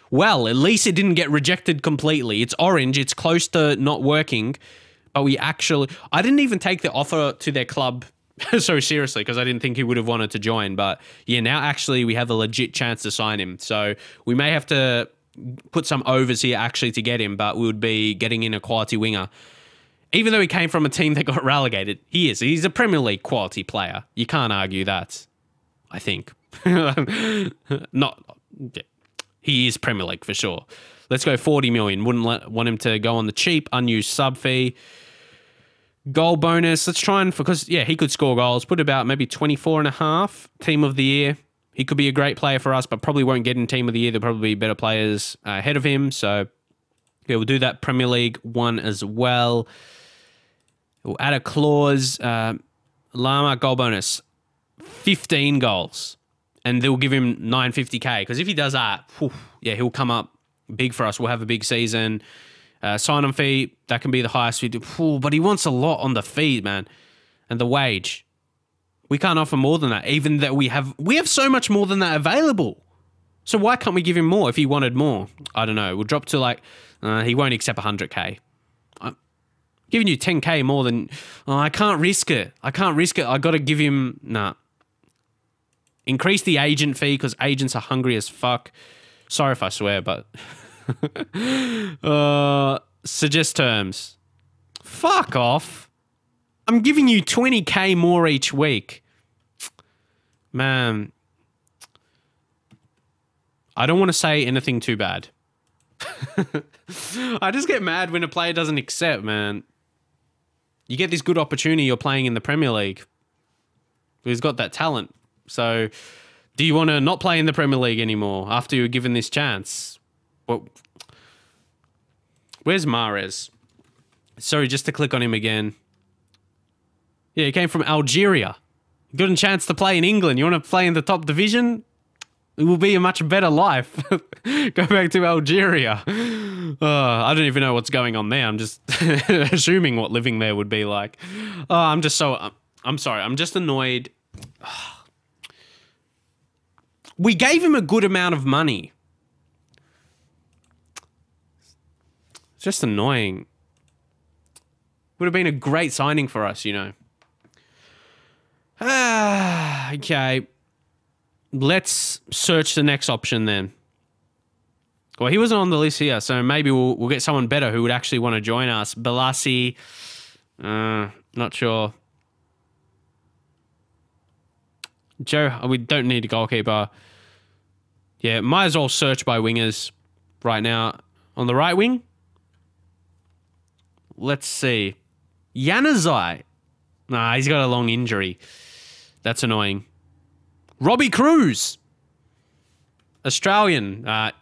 Well, at least it didn't get rejected completely. It's orange. It's close to not working. But we actually... I didn't even take the offer to their club so seriously because I didn't think he would have wanted to join. But yeah, now actually we have a legit chance to sign him. So we may have to put some overs here actually to get him, but we would be getting in a quality winger. Even though he came from a team that got relegated, he is. He's a Premier League quality player. You can't argue that, I think. Not... He is Premier League for sure. Let's go 40 million. Wouldn't want him to go on the cheap, unused sub fee. Goal bonus. Let's try and, because, yeah, he could score goals. Put about maybe 24.5. Team of the year. He could be a great player for us, but probably won't get in team of the year. There'll probably be better players ahead of him. So, yeah, we'll do that Premier League one as well. We'll add a clause. Lama goal bonus. 15 goals. And they'll give him 950K. Because if he does that, whew, yeah, he'll come up big for us. We'll have a big season. Sign-on fee, that can be the highest fee. Whew, but he wants a lot on the fee, man. And the wage. We can't offer more than that. Even that we have so much more than that available. So why can't we give him more if he wanted more? I don't know. We'll drop to like, he won't accept 100K. I'm giving you 10K more than, I can't risk it. I can't risk it. I got to give him, nah. Increase the agent fee because agents are hungry as fuck. Sorry if I swear, but... suggest terms. Fuck off. I'm giving you 20K more each week. Man. I don't want to say anything too bad. I just get mad when a player doesn't accept, man. You get this good opportunity, you're playing in the Premier League. He's got that talent. So, do you want to not play in the Premier League anymore after you're given this chance? Well, where's Mahrez? Sorry, just to click on him again. Yeah, he came from Algeria. You got a chance to play in England. You want to play in the top division? It will be a much better life. Go back to Algeria. I don't even know what's going on there. I'm just assuming what living there would be like. I'm sorry. I'm just annoyed. We gave him a good amount of money. It's just annoying. Would have been a great signing for us, you know. Okay. Let's search the next option then. Well, he wasn't on the list here, so maybe we'll get someone better who would actually want to join us. Balassi. Not sure. Joe, we don't need a goalkeeper. Yeah, might as well search by wingers right now. On the right wing? Let's see. Januzaj. Nah, he's got a long injury. That's annoying. Robbie Cruz. Australian. I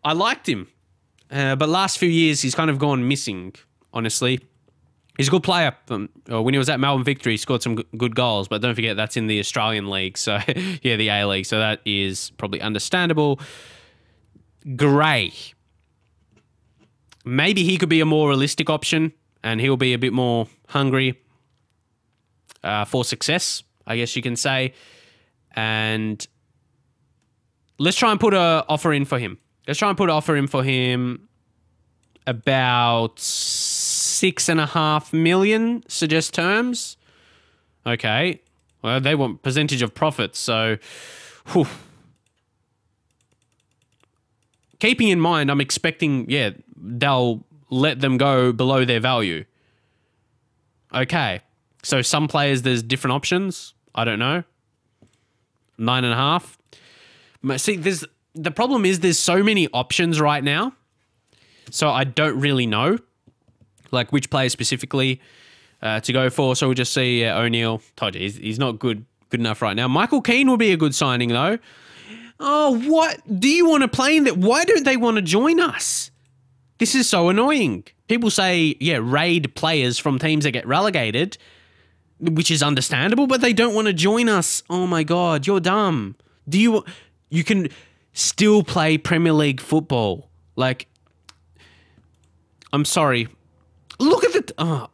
liked him. But last few years, he's kind of gone missing, honestly. He's a good player. When he was at Melbourne Victory, he scored some good goals, but don't forget that's in the Australian League, so yeah, the A-League, so that is probably understandable. Gray. Maybe he could be a more realistic option, and he'll be a bit more hungry for success, I guess you can say. And let's try and put an offer in for him. About 6.5 million, suggest terms. Okay. Well, they want percentage of profits, so... Whew. Keeping in mind, I'm expecting, yeah, they'll let them go below their value. Okay. So some players, there's different options. I don't know. 9.5. See, the problem is there's so many options right now. So I don't really know, like which player specifically to go for. So we'll just see O'Neill. Told you, he's not good enough right now. Michael Keane will be a good signing though. Oh, what? Do you want to play in that? Why don't they want to join us? This is so annoying. People say, yeah, raid players from teams that get relegated, which is understandable, but they don't want to join us. Oh my God, you're dumb. You can still play Premier League football. Like, I'm sorry. Look at the...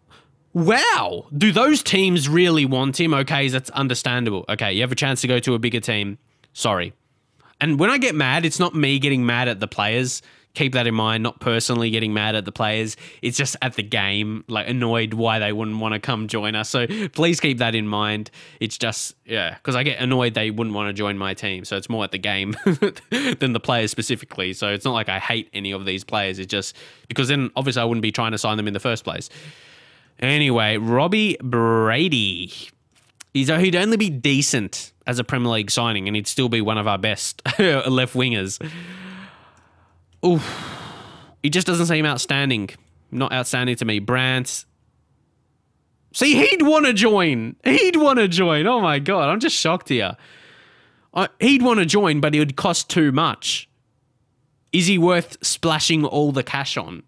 wow. Do those teams really want him? Okay, that's understandable. Okay, you have a chance to go to a bigger team. Sorry. And when I get mad, it's not me getting mad at the players. Keep that in mind, not personally getting mad at the players. It's just at the game, like annoyed why they wouldn't want to come join us. So please keep that in mind. It's just, yeah, because I get annoyed they wouldn't want to join my team. So it's more at the game than the players specifically. So it's not like I hate any of these players. It's just because then obviously I wouldn't be trying to sign them in the first place. Anyway, Robbie Brady. He'd only be decent as a Premier League signing and he'd still be one of our best left wingers. Oof. He just doesn't seem outstanding. Not outstanding to me. Brandt. See, he'd want to join. He'd want to join. Oh my God, I'm just shocked here. He'd want to join, but it would cost too much. Is he worth splashing all the cash on?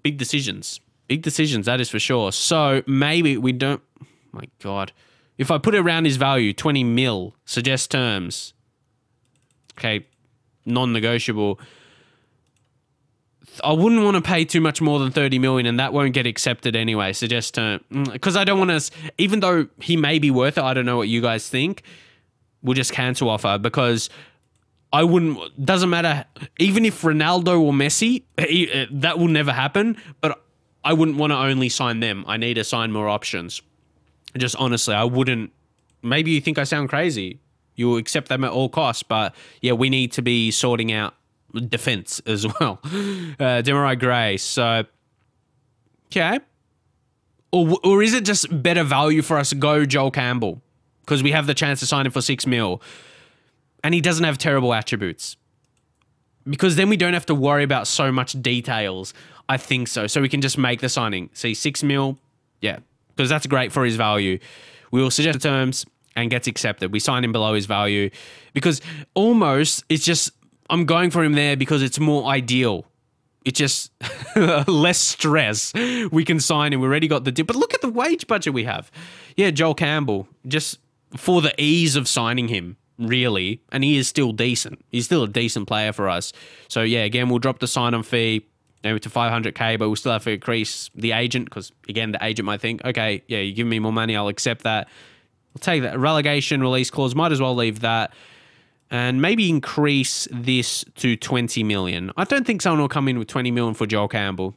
Big decisions. Big decisions, that is for sure. So maybe we don't... My God. If I put it around his value, 20 mil, suggest terms. Okay, non-negotiable. I wouldn't want to pay too much more than 30 million and that won't get accepted anyway. Suggest term. Because I don't want to... Even though he may be worth it, I don't know what you guys think. We'll just cancel offer because I wouldn't... Doesn't matter. Even if Ronaldo or Messi, that will never happen. But I wouldn't want to only sign them. I need to sign more options. Just honestly, I wouldn't... Maybe you think I sound crazy. You'll accept them at all costs. But yeah, we need to be sorting out defense as well. Demarai Gray. So, okay. Or is it just better value for us to go Joel Campbell? Because we have the chance to sign him for 6 mil. And he doesn't have terrible attributes. Because then we don't have to worry about so much details. I think so. So we can just make the signing. See, 6 mil. Yeah. Because that's great for his value. We will suggest the terms and gets accepted. We sign him below his value. Because almost it's just... I'm going for him there because it's more ideal. It's just less stress. We can sign him. We already got the dip. But look at the wage budget we have. Yeah, Joel Campbell. Just for the ease of signing him, really. And he is still decent. He's still a decent player for us. So, yeah, again, we'll drop the sign-on fee maybe to 500K, but we'll still have to increase the agent because, again, the agent might think, okay, yeah, you give me more money, I'll accept that. We'll take that. Relegation release clause, might as well leave that. And maybe increase this to 20 million. I don't think someone will come in with 20 million for Joel Campbell.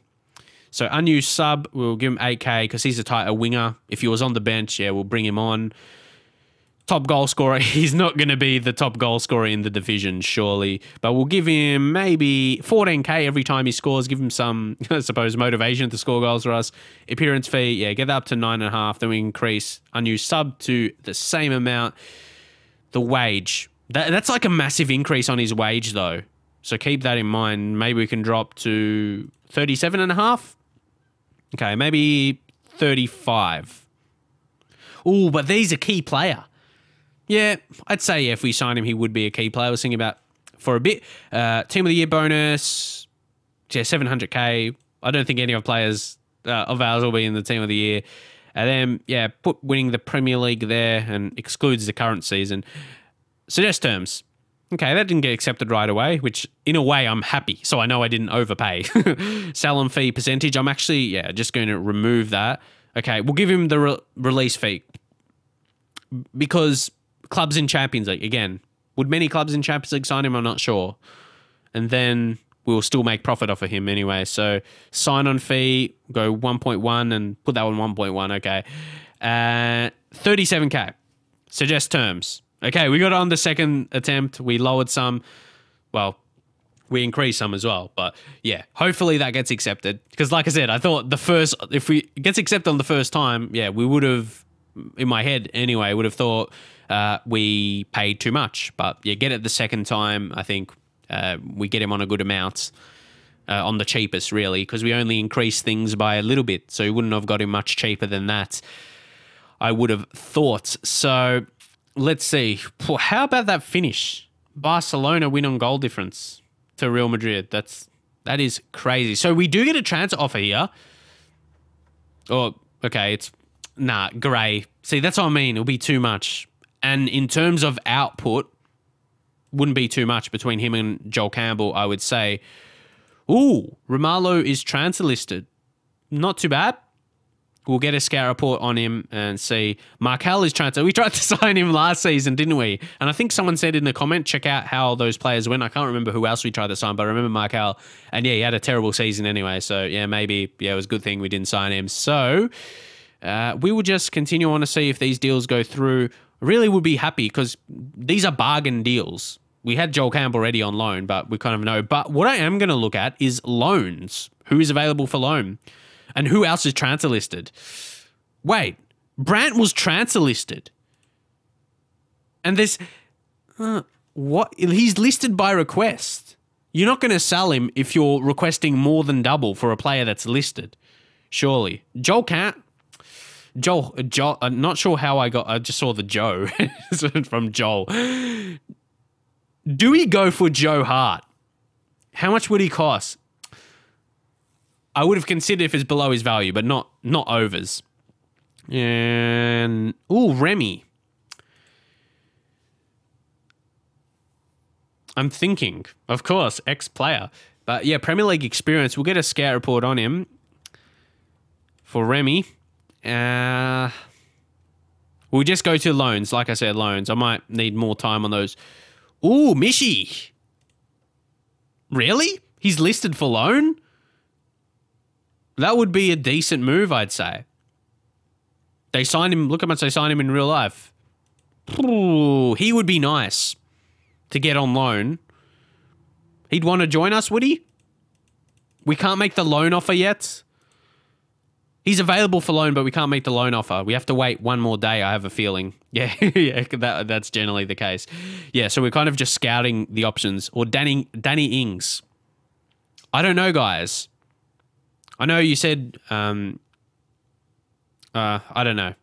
So unused sub, we'll give him 8K because he's a tighter winger. If he was on the bench, yeah, we'll bring him on. Top goal scorer, he's not going to be the top goal scorer in the division, surely. But we'll give him maybe 14K every time he scores. Give him some, I suppose, motivation to score goals for us. Appearance fee, yeah, get that up to 9.5. Then we increase unused sub to the same amount. The wage... That's like a massive increase on his wage, though. So keep that in mind. Maybe we can drop to 37.5. Okay, maybe 35. Oh, but he's a key player. Yeah, I'd say yeah, if we sign him, he would be a key player. I was thinking about for a bit. Team of the Year bonus. Yeah, 700K. I don't think any of players of ours will be in the Team of the Year. And then, yeah, put winning the Premier League there and excludes the current season. Suggest terms. Okay, that didn't get accepted right away, which in a way I'm happy. So I know I didn't overpay. Salon fee percentage. I'm actually, yeah, just going to remove that. Okay, we'll give him the release fee. Because clubs in Champions League, again, would many clubs in Champions League sign him? I'm not sure. And then we'll still make profit off of him anyway. So sign-on fee, go 1.1 and put that on 1.1. Okay. 37K. Suggest terms. Okay, we got it on the second attempt. We lowered some. Well, we increased some as well. But yeah, hopefully that gets accepted. Because like I said, I thought if it gets accepted on the first time, yeah, we would have, in my head anyway, would have thought we paid too much. But yeah, get it the second time. I think we get him on a good amount. On the cheapest, really. Because we only increased things by a little bit. So we wouldn't have got him much cheaper than that. I would have thought. So... Let's see. How about that finish? Barcelona win on goal difference to Real Madrid. That is crazy. So we do get a transfer offer here. Oh, okay, it's... Nah, Gray. See, that's what I mean. It'll be too much. And in terms of output, wouldn't be too much between him and Joel Campbell, I would say. Ooh, Romalo is transfer listed. Not too bad. We'll get a scout report on him and see. Markel is transfer. We tried to sign him last season, didn't we? And I think someone said in the comment, check out how those players went. I can't remember who else we tried to sign, but I remember Markel. And yeah, he had a terrible season anyway. So yeah, maybe, yeah, it was a good thing we didn't sign him. So we will just continue on to see if these deals go through. Really would be happy because these are bargain deals. We had Joel Campbell already on loan, but we kind of know. But what I am going to look at is loans. Who is available for loan? And who else is transfer listed? Wait, Brandt was transfer listed. And there's... what? He's listed by request. You're not going to sell him if you're requesting more than double for a player that's listed. Surely. Joel, I'm not sure how I just saw the Joe from Joel. Do we go for Joe Hart? How much would he cost? I would have considered if it's below his value, but not overs. And ooh, Remy. I'm thinking, of course, ex-player. But yeah, Premier League experience. We'll get a scout report on him for Remy. We'll just go to loans. Like I said, loans. I might need more time on those. Ooh, Mishi. Really? He's listed for loan? That would be a decent move, I'd say. They signed him. Look how much they signed him in real life. Ooh, he would be nice to get on loan. He'd want to join us, would he? We can't make the loan offer yet. He's available for loan, but we can't make the loan offer. We have to wait one more day, I have a feeling. Yeah, yeah, that's generally the case. Yeah, so we're kind of just scouting the options. Or Danny Ings. I don't know, guys. I know you said, I don't know.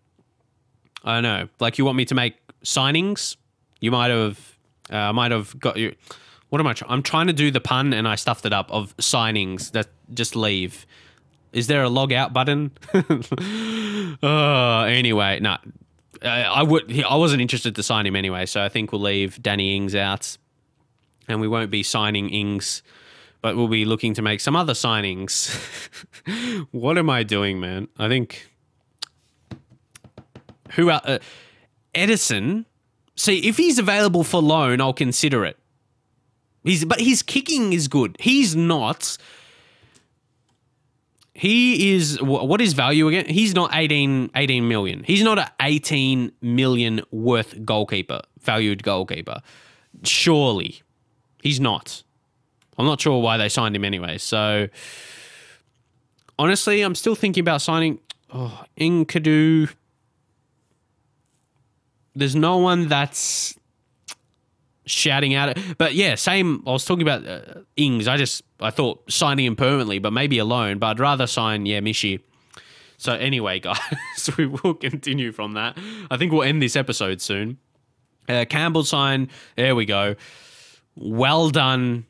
I don't know. Like, you want me to make signings? You might have got you. What am I trying? I'm trying to do the pun and I stuffed it up of signings that just leave. Is there a log out button? Anyway, no. I wasn't interested to sign him anyway, so I think we'll leave Danny Ings out. And we won't be signing Ings, but we'll be looking to make some other signings. What am I doing, man? I think... Who else? Edison. See, if he's available for loan, I'll consider it. But his kicking is good. He's not... He is, what is value again? He's not 18 million. He's not an 18 million worth goalkeeper, valued goalkeeper. Surely. He's not. I'm not sure why they signed him anyway. So, honestly, I'm still thinking about signing Nkadu. There's no one that's shouting out. But yeah, same. I was talking about Ings. I thought signing him permanently, but maybe a loan. But I'd rather sign, Mishi. So anyway, guys, we will continue from that. I think we'll end this episode soon. Campbell sign. There we go. Well done.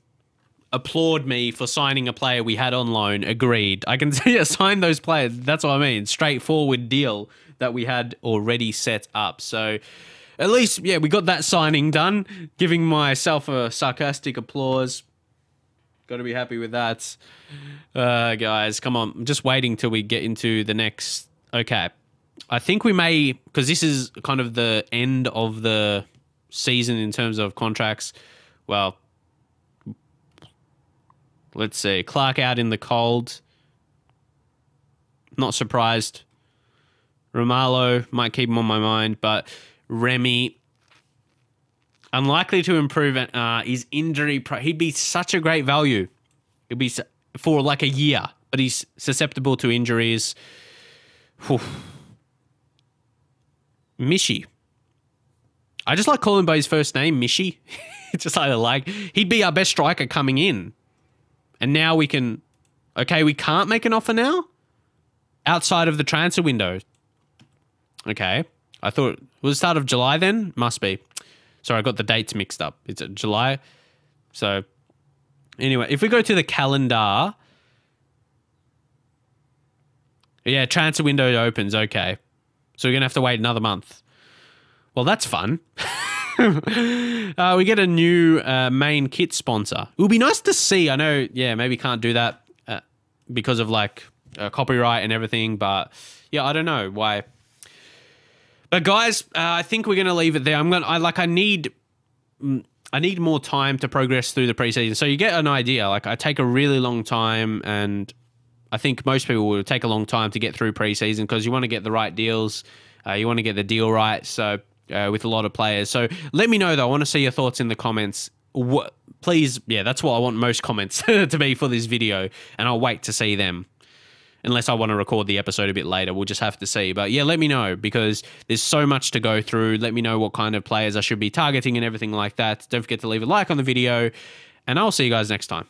Applaud me for signing a player we had on loan. Agreed. I can sign those players. That's what I mean. Straightforward deal that we had already set up. So at least, yeah, we got that signing done. Giving myself a sarcastic applause. Got to be happy with that. Guys, come on. I'm just waiting till we get into the next... Okay. I think we may... Because this is kind of the end of the season in terms of contracts. Well, let's see. Clark out in the cold. Not surprised. Romalo might keep him on my mind, but Remy... Unlikely to improve his injury. He'd be such a great value. He'd be for like a year, but he's susceptible to injuries. Whew. Mishi. I just like calling him by his first name, Mishi. Just like he'd be our best striker coming in. And now we can... Okay, we can't make an offer now? Outside of the transfer window. Okay. I thought... Was it the start of July then? Must be. Sorry, I got the dates mixed up. It's July. So anyway, if we go to the calendar, yeah, transfer window opens. Okay. So we're going to have to wait another month. Well, that's fun. We get a new main kit sponsor. It would be nice to see. I know, yeah, maybe can't do that because of like copyright and everything. But yeah, I don't know why. But guys, I think we're going to leave it there. I need more time to progress through the preseason. So you get an idea. Like I take a really long time, and I think most people will take a long time to get through preseason because you want to get the right deals. You want to get the deal right. So with a lot of players. So let me know though. I want to see your thoughts in the comments. Please, yeah, that's what I want most comments to be for this video, and I'll wait to see them. Unless I want to record the episode a bit later, we'll just have to see. But yeah, let me know because there's so much to go through. Let me know what kind of players I should be targeting and everything like that. Don't forget to leave a like on the video, and I'll see you guys next time.